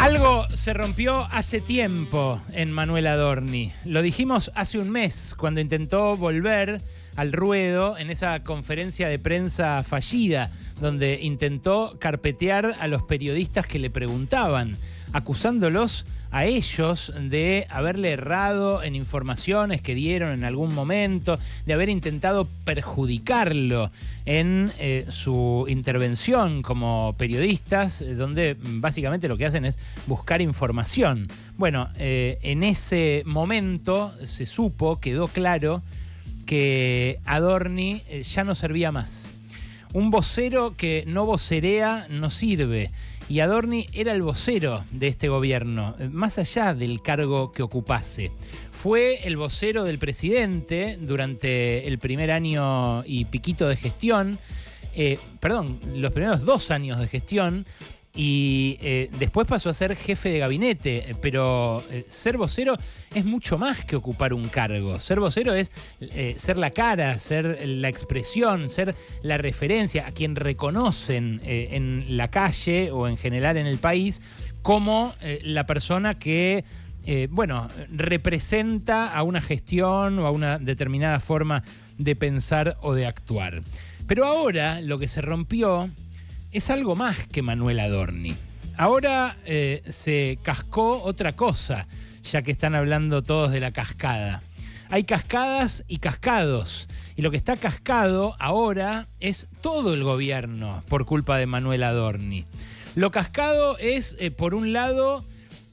Algo se rompió hace tiempo en Manuel Adorni. Lo dijimos hace un mes, cuando intentó volver al ruedo en esa conferencia de prensa fallida, donde intentó carpetear a los periodistas que le preguntaban, acusándolos a ellos de haberle errado en informaciones que dieron en algún momento, de haber intentado perjudicarlo en su intervención como periodistas, donde básicamente lo que hacen es buscar información. Bueno, en ese momento se supo, quedó claro, que Adorni ya no servía más. Un vocero que no vocerea no sirve. Y Adorni era el vocero de este gobierno, más allá del cargo que ocupase. Fue el vocero del presidente durante el primer año y piquito de gestión, los primeros 2 años de gestión, y después pasó a ser jefe de gabinete, pero ser vocero es mucho más que ocupar un cargo. Ser vocero es ser la cara, ser la expresión, ser la referencia, a quien reconocen en la calle o en general en el país como la persona que representa a una gestión o a una determinada forma de pensar o de actuar. Pero ahora lo que se rompió es algo más que Manuel Adorni. Ahora se cascó otra cosa, ya que están hablando todos de la cascada. Hay cascadas y cascados, y lo que está cascado ahora es todo el gobierno por culpa de Manuel Adorni. Lo cascado es, por un lado,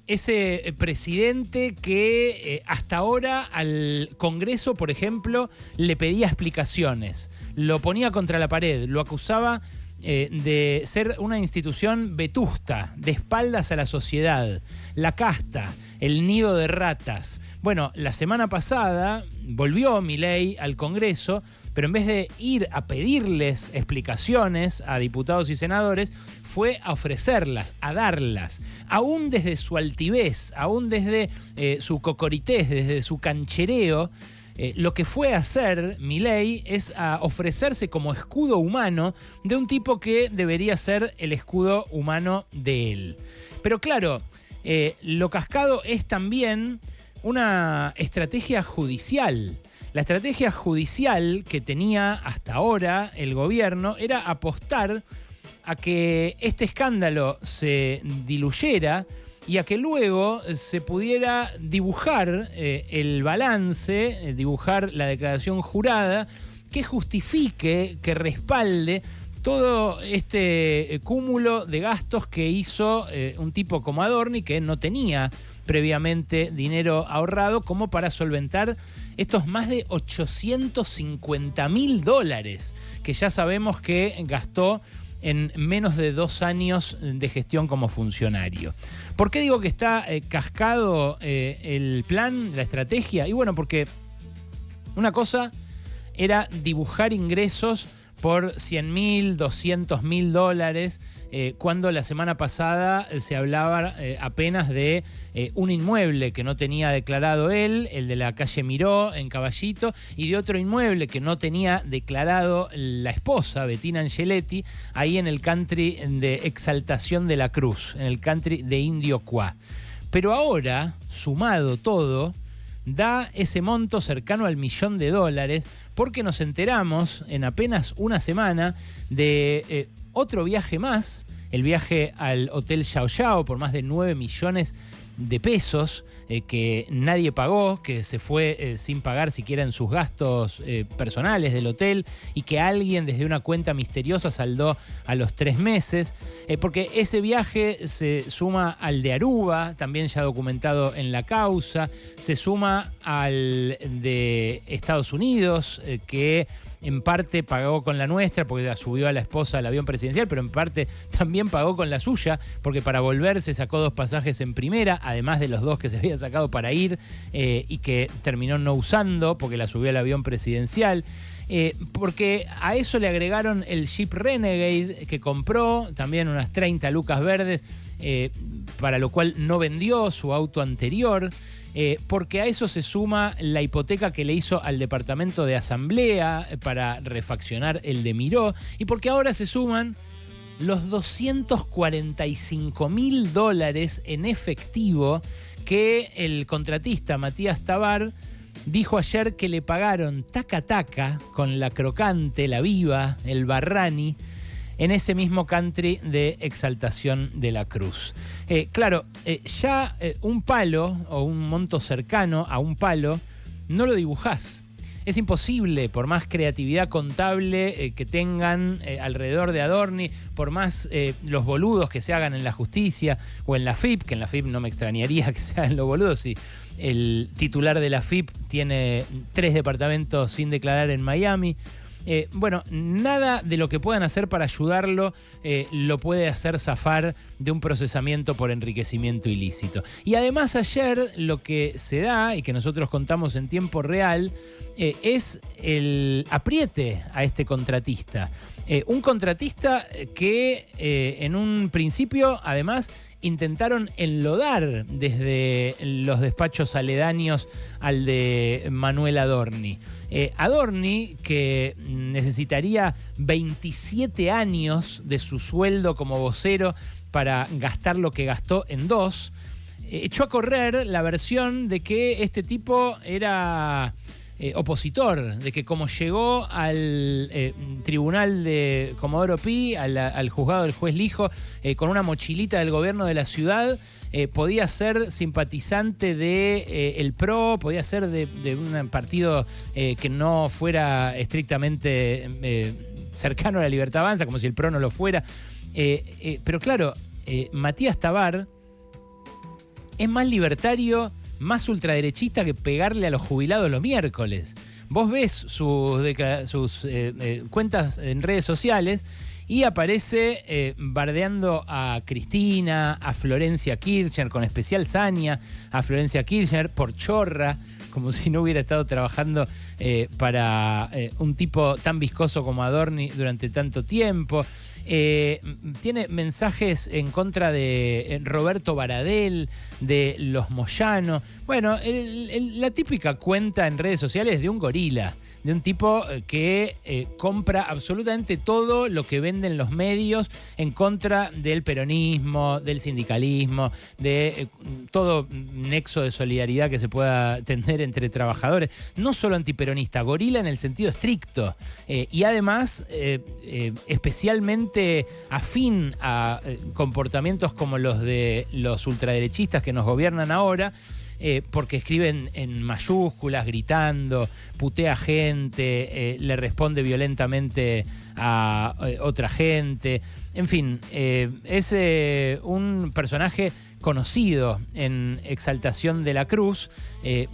ese presidente que hasta ahora al Congreso, por ejemplo, le pedía explicaciones, lo ponía contra la pared, lo acusaba de ser una institución vetusta, de espaldas a la sociedad, la casta, el nido de ratas. Bueno, la semana pasada volvió Milei al Congreso, pero en vez de ir a pedirles explicaciones a diputados y senadores, fue a ofrecerlas, a darlas, aún desde su altivez, aún desde su cocoritez, desde su canchereo. Lo que fue a hacer Milei es a ofrecerse como escudo humano de un tipo que debería ser el escudo humano de él. Pero claro, lo cascado es también una estrategia judicial. La estrategia judicial que tenía hasta ahora el gobierno era apostar a que este escándalo se diluyera y a que luego se pudiera dibujar el balance, dibujar la declaración jurada que justifique, que respalde todo este cúmulo de gastos que hizo un tipo como Adorni, que no tenía previamente dinero ahorrado como para solventar estos más de $850.000 que ya sabemos que gastó en menos de 2 años de gestión como funcionario. ¿Por qué digo que está cascado el plan, la estrategia? Y bueno, porque una cosa era dibujar ingresos por $100.000, $200.000, cuando la semana pasada se hablaba apenas de un inmueble que no tenía declarado él, el de la calle Miró en Caballito, y de otro inmueble que no tenía declarado la esposa, Bettina Angeletti, ahí en el country de Exaltación de la Cruz, en el country de Indio Cuá. Pero ahora, sumado todo, da ese monto cercano al $1.000.000, porque nos enteramos en apenas una semana de otro viaje más, el viaje al Hotel Yao Yao por más de 9 millones de pesos que nadie pagó, que se fue sin pagar siquiera en sus gastos personales del hotel y que alguien desde una cuenta misteriosa saldó a los 3 meses, porque ese viaje se suma al de Aruba, también ya documentado en la causa, se suma al de Estados Unidos, que en parte pagó con la nuestra porque la subió a la esposa al avión presidencial, pero en parte también pagó con la suya porque para volver se sacó 2 pasajes en primera, además de los 2 que se había sacado para ir y que terminó no usando porque la subió al avión presidencial. Porque a eso le agregaron el Jeep Renegade que compró, también unas 30 lucas verdes, para lo cual no vendió su auto anterior. Porque a eso se suma la hipoteca que le hizo al departamento de Asamblea para refaccionar el de Miró, y porque ahora se suman los $245.000 en efectivo que el contratista Matías Tabar dijo ayer que le pagaron taca taca con la crocante, la viva, el Barrani, en ese mismo country de Exaltación de la Cruz. Claro, ya un palo o un monto cercano a un palo no lo dibujás. Es imposible, por más creatividad contable que tengan alrededor de Adorni, por más los boludos que se hagan en la justicia o en la FIP, que en la FIP no me extrañaría que se hagan los boludos si el titular de la FIP tiene 3 departamentos sin declarar en Miami. Bueno, nada de lo que puedan hacer para ayudarlo lo puede hacer zafar de un procesamiento por enriquecimiento ilícito. Y además ayer lo que se da, y que nosotros contamos en tiempo real, es el apriete a este contratista. Un contratista que en un principio, además, intentaron enlodar desde los despachos aledaños al de Manuel Adorni. Adorni, que necesitaría 27 años de su sueldo como vocero para gastar lo que gastó en 2, echó a correr la versión de que este tipo era opositor, de que como llegó al tribunal de Comodoro Pi, al juzgado del juez Lijo, con una mochilita del gobierno de la ciudad, podía ser simpatizante de el PRO, podía ser de un partido que no fuera estrictamente cercano a la Libertad Avanza, como si el PRO no lo fuera. Pero claro, Matías Tabar es más libertario, más ultraderechista que pegarle a los jubilados los miércoles. Vos ves sus cuentas en redes sociales y aparece bardeando a Cristina, a Florencia Kirchner, con especial saña, a Florencia Kirchner por chorra, como si no hubiera estado trabajando para un tipo tan viscoso como Adorni durante tanto tiempo. Tiene mensajes en contra de Roberto Baradel, de los Moyano. Bueno, la típica cuenta en redes sociales de un gorila, de un tipo que compra absolutamente todo lo que venden los medios en contra del peronismo, del sindicalismo, de todo nexo de solidaridad que se pueda tener entre trabajadores. No solo antiperonista, gorila en el sentido estricto. Y además, especialmente afín a comportamientos como los de los ultraderechistas que nos gobiernan ahora, porque escriben en mayúsculas, gritando, putea gente, le responde violentamente a otra gente. En fin, es un personaje conocido en Exaltación de la Cruz,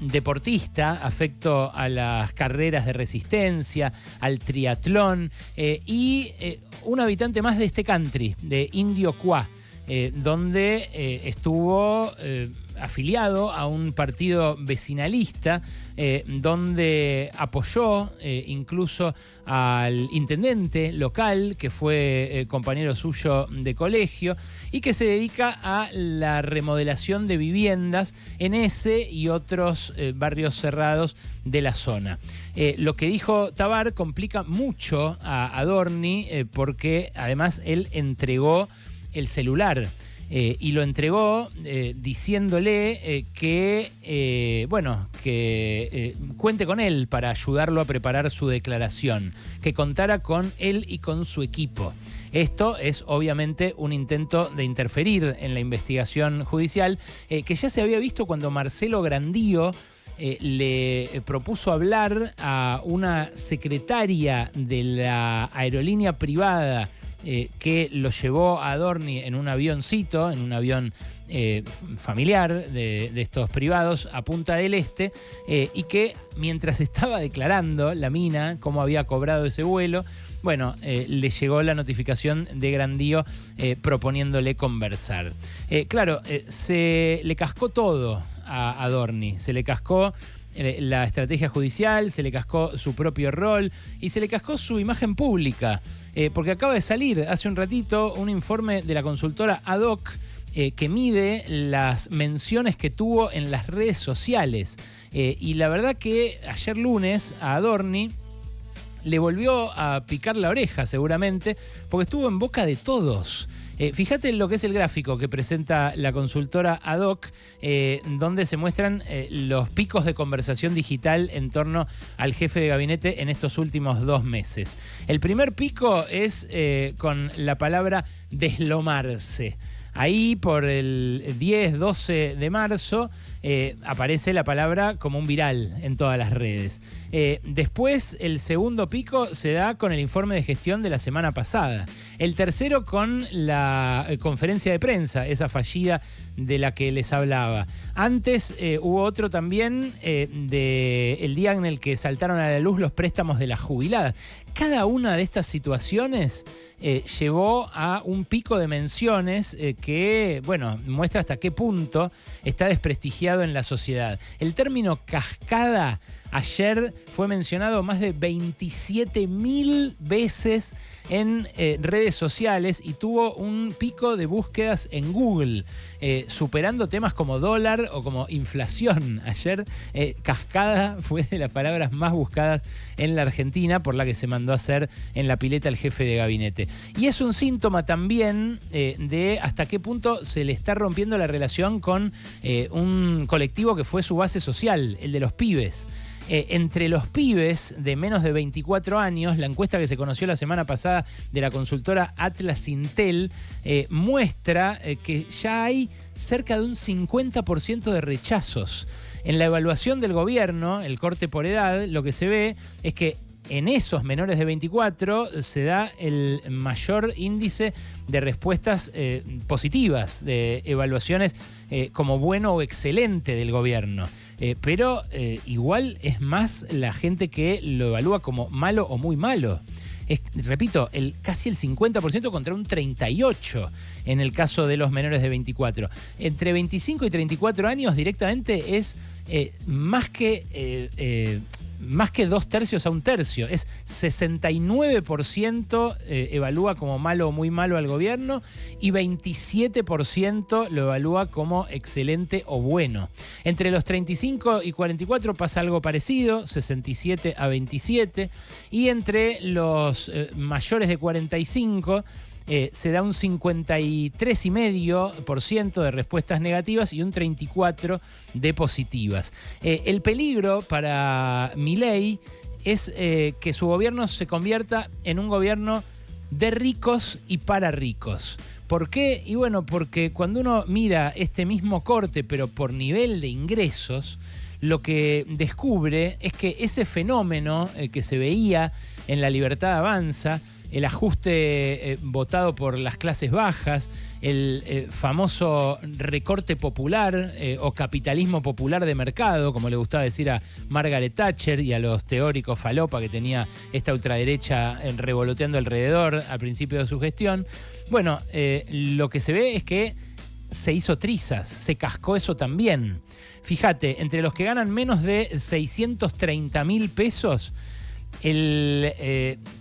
deportista, afecto a las carreras de resistencia, al triatlón, y un habitante más de este country, de Indio Cuá, donde estuvo afiliado a un partido vecinalista, donde apoyó incluso al intendente local, que fue compañero suyo de colegio, y que se dedica a la remodelación de viviendas en ese y otros barrios cerrados de la zona. Lo que dijo Tabar complica mucho a Adorni, porque además él entregó el celular. Y lo entregó diciéndole que cuente con él para ayudarlo a preparar su declaración, que contara con él y con su equipo. Esto es obviamente un intento de interferir en la investigación judicial, que ya se había visto cuando Marcelo Grandío le propuso hablar a una secretaria de la aerolínea privada que lo llevó a Adorni en un avioncito, en un avión familiar de estos privados a Punta del Este, y que mientras estaba declarando la mina cómo había cobrado ese vuelo, bueno, le llegó la notificación de Grandío proponiéndole conversar. Claro, se le cascó todo a Adorni, se le cascó la estrategia judicial, se le cascó su propio rol y se le cascó su imagen pública, porque acaba de salir hace un ratito un informe de la consultora Ad Hoc que mide las menciones que tuvo en las redes sociales. Y la verdad que ayer lunes a Adorni le volvió a picar la oreja seguramente, porque estuvo en boca de todos. Fíjate lo que es el gráfico que presenta la consultora Ad-Hoc, donde se muestran los picos de conversación digital en torno al jefe de gabinete en estos últimos 2 meses. El primer pico es con la palabra deslomarse. Ahí por el 10-12 de marzo aparece la palabra como un viral en todas las redes. Después el segundo pico se da con el informe de gestión de la semana pasada. El tercero con la conferencia de prensa, esa fallida de la que les hablaba. Antes hubo otro también del día en el que saltaron a la luz los préstamos de las jubiladas. Cada una de estas situaciones llevó a un pico de menciones que, bueno, muestra hasta qué punto está desprestigiado en la sociedad. El término cascada ayer fue mencionado más de 27.000 veces en redes sociales y tuvo un pico de búsquedas en Google, superando temas como dólar o como inflación. Ayer cascada fue de las palabras más buscadas en la Argentina, por la que se mandó a hacer en la pileta el jefe de gabinete. Y es un síntoma también de hasta qué punto se le está rompiendo la relación con un colectivo que fue su base social, el de los pibes. Entre los pibes de menos de 24 años, la encuesta que se conoció la semana pasada de la consultora Atlas Intel muestra que ya hay cerca de un 50% de rechazos. En la evaluación del gobierno, el corte por edad, lo que se ve es que en esos menores de 24 se da el mayor índice de respuestas positivas, de evaluaciones como bueno o excelente del gobierno. Pero igual es más la gente que lo evalúa como malo o muy malo. Repito, casi el 50% contra un 38% en el caso de los menores de 24. Entre 25 y 34 años directamente es más que 2/3 a 1/3. Es 69% evalúa como malo o muy malo al gobierno y 27% lo evalúa como excelente o bueno. Entre los 35 y 44 pasa algo parecido, 67 a 27. Y entre los mayores de 45 se da un 53,5% de respuestas negativas y un 34% de positivas. El peligro para Milei es que su gobierno se convierta en un gobierno de ricos y para ricos. ¿Por qué? Y bueno, porque cuando uno mira este mismo corte, pero por nivel de ingresos, lo que descubre es que ese fenómeno que se veía en La Libertad Avanza, el ajuste votado por las clases bajas, el famoso recorte popular o capitalismo popular de mercado, como le gustaba decir a Margaret Thatcher y a los teóricos falopa que tenía esta ultraderecha revoloteando alrededor al principio de su gestión. Bueno, lo que se ve es que se hizo trizas, se cascó eso también. Fíjate, entre los que ganan menos de 630.000 pesos, el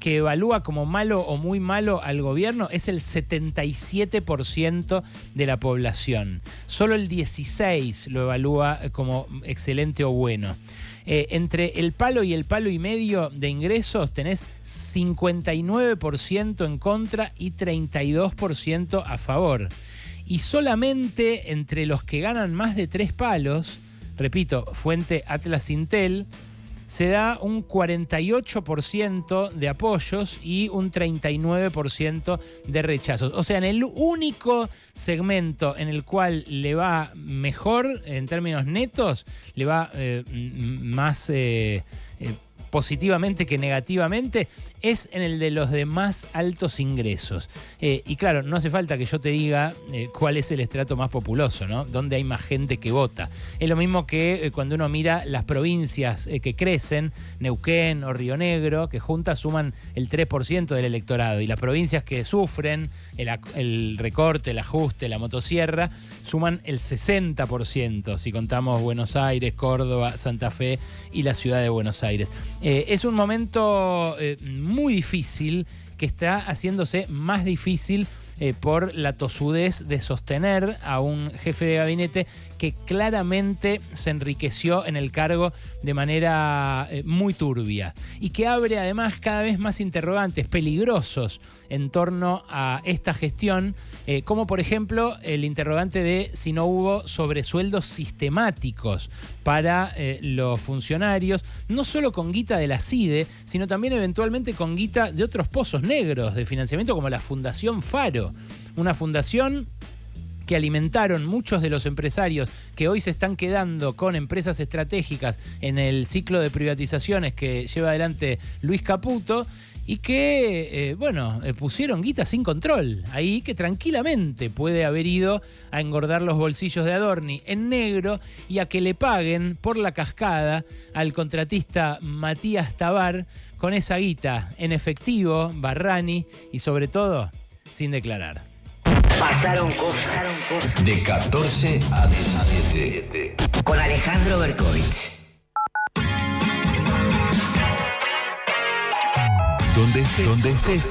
que evalúa como malo o muy malo al gobierno es el 77% de la población. Solo el 16% lo evalúa como excelente o bueno. Entre el palo y medio de ingresos tenés 59% en contra y 32% a favor. Y solamente entre los que ganan más de 3 palos, repito, fuente Atlas Intel, se da un 48% de apoyos y un 39% de rechazos. O sea, en el único segmento en el cual le va mejor en términos netos, le va más positivamente que negativamente, es en el de los de más altos ingresos. Y claro, no hace falta que yo te diga cuál es el estrato más populoso, ¿no? Dónde hay más gente que vota. Es lo mismo que cuando uno mira las provincias que crecen, Neuquén o Río Negro, que juntas suman el 3% del electorado, y las provincias que sufren el recorte, el ajuste, la motosierra, suman el 60%, si contamos Buenos Aires, Córdoba, Santa Fe y la ciudad de Buenos Aires. Es un momento muy difícil que está haciéndose más difícil por la tosudez de sostener a un jefe de gabinete que claramente se enriqueció en el cargo de manera muy turbia y que abre además cada vez más interrogantes peligrosos en torno a esta gestión, como por ejemplo el interrogante de si no hubo sobresueldos sistemáticos para los funcionarios, no solo con guita de la CIDE, sino también eventualmente con guita de otros pozos negros de financiamiento como la Fundación Faro, una fundación que alimentaron muchos de los empresarios que hoy se están quedando con empresas estratégicas en el ciclo de privatizaciones que lleva adelante Luis Caputo y que, pusieron guita sin control ahí, que tranquilamente puede haber ido a engordar los bolsillos de Adorni en negro y a que le paguen por la cascada al contratista Matías Tabar con esa guita en efectivo, Barrani y sobre todo sin declarar. Pasaron cosas. De 14 a 17. Con Alejandro Berkovich. Donde estés.